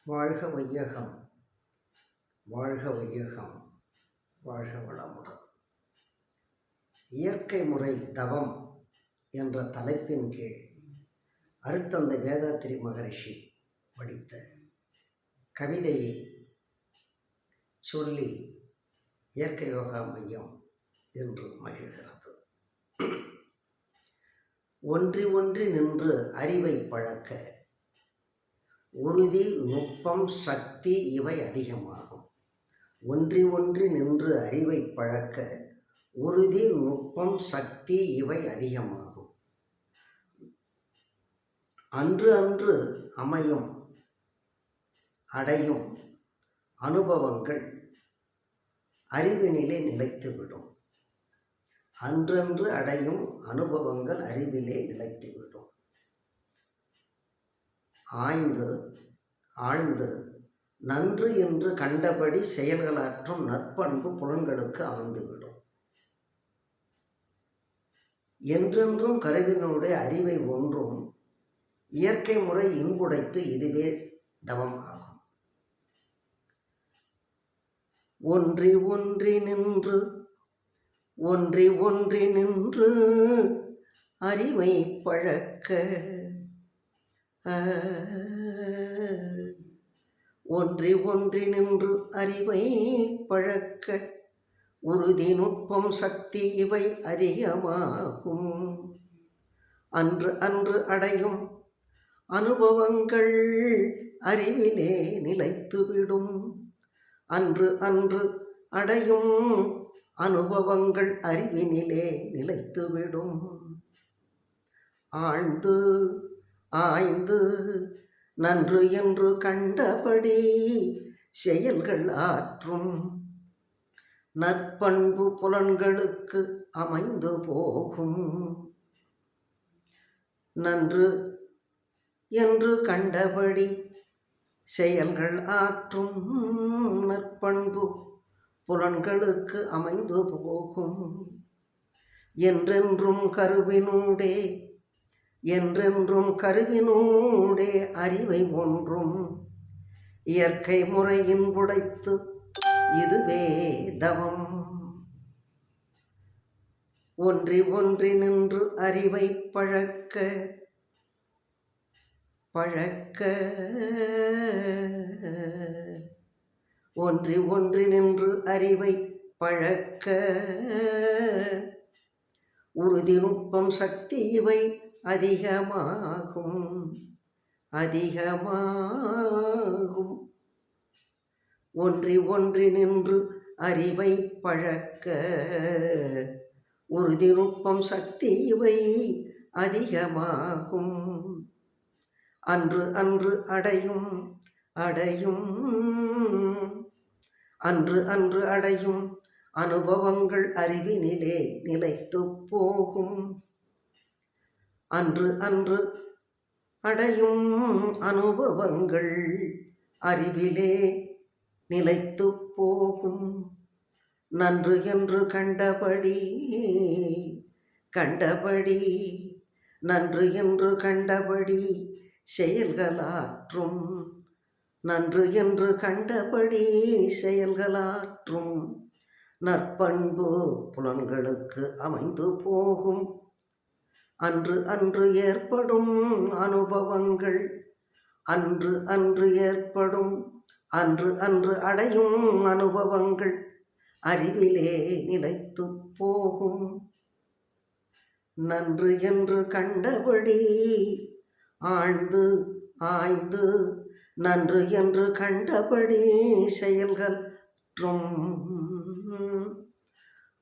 வாழ்க வையகம், வாழ்க வையகம், வாழ்க வளமுடன். இயற்கை முறை தவம் என்ற தலைப்பின் கீழ் அருட்தந்தை வேதாத்திரி மகரிஷி படித்த கவிதையை சொல்லி இயற்கை யோகா மையம் என்று மகிழ்கிறது. ஒன்றி ஒன்றி நின்று அறிவை பழக்க உறுதி, நுட்பம், சக்தி இவை அதிகமாகும். ஒன்றி ஒன்றி நின்று அறிவை பழக்க உறுதி, நுட்பம், சக்தி இவை அதிகமாகும். அன்று அன்று அமையும் அடையும் அனுபவங்கள் அறிவினிலே நிலைத்துவிடும். அன்றன்று அடையும் அனுபவங்கள் அறிவிலே நிலைத்துவிடும். ஆய்ந்து ஆழ்ந்து நன்று என்று கண்டபடி செயல்களாற்றும் நற்பண்பு புலன்களுக்கு அமைந்துவிடும். என்றென்றும் கருவினுடைய அறிவை ஒன்றும் இயற்கை முறை இன்புடைத்து இதுவே தவம் ஆகும். ஒன்றி ஒன்றி நின்று ஒன்றி ஒன்றி நின்று அறிவை பழக்க ஒன்றி ஒன்றி நின்று அறிவை பழக்க உறுதி, நுட்பம், சக்தி இவை அதிகமாகும். அன்று அன்று அடையும் அனுபவங்கள் அறிவிலே நிலைத்துவிடும். அன்று அன்று அடையும் அனுபவங்கள் அறிவினிலே நிலைத்துவிடும். ஆழ்ந்து ஆய்ந்து நன்று என்று கண்டபடி செயல்கள் ஆற்றும் நற்பண்பு புலன்களுக்கு அமைந்து போகும். நன்று என்று கண்டபடி செயல்கள் ஆற்றும் நற்பண்பு புலன்களுக்கு அமைந்து போகும். என்றென்றும் கருவினூடே என்றென்றும் கருவினூடே அறிவை ஒன்றும் இயற்கை முறையின் புடைத்து இதுவே தவம். ஒன்றி ஒன்றி நின்று அறிவை பழக்க பழக்க ஒன்றி ஒன்றி நின்று அறிவை பழக்க உறுதி, நுட்பம், சக்தி இவை அதிகமாகும் அதிகமாகும். ஒன்றி ஒன்றி நின்று அறிவை பழக்க உறுதி, நுட்பம், சக்தி இவை அதிகமாகும். அன்று அன்று அடையும் அடையும் அன்று அன்று அடையும் அனுபவங்கள் அறிவினிலே நிலைத்து போகும். அன்று அன்று அடையும் அனுபவங்கள் அறிவிலே நிலைத்து போகும். நன்று என்று கண்டபடி கண்டபடி நன்று என்று கண்டபடி செயல்களாற்றும் நன்று என்று கண்டபடி செயல்களாற்றும் நற்பண்பு புலன்களுக்கு அமைந்து போகும். அன்று அன்று ஏற்படும் அனுபவங்கள் அன்று அன்று ஏற்படும் அன்று அன்று அடையும் அனுபவங்கள் அறிவிலே நிலைத்து போகும். நன்று என்று கண்டபடி ஆழ்ந்து ஆய்ந்து நன்று என்று கண்டபடி செயல்களாற்றும்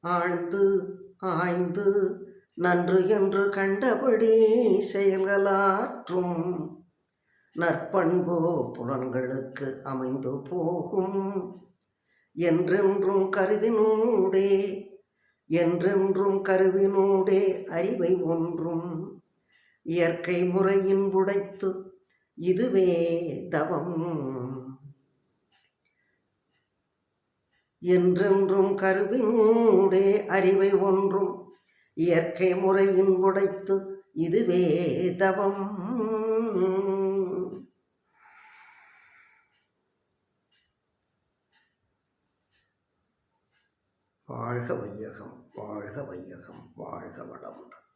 ஆழ்ந்து ஆய்ந்து நன்று என்று கண்டபடி செயல்களாற்றும் நற்பண்பு புலன்களுக்கு அமைந்து போகும். என்றென்றும் கருவினூடே என்றென்றும் கருவினூடே அறிவை ஒன்றும் இயற்கை முறையின் புடைத்து இதுவே தவம். என்றென்றும் கருவினூடே அறிவை ஒன்றும் இயற்கை முறையின் புடைத்து இதுவே தவம். வாழ்க வையகம், வாழ்க வையகம், வாழ்க வளமுடன்.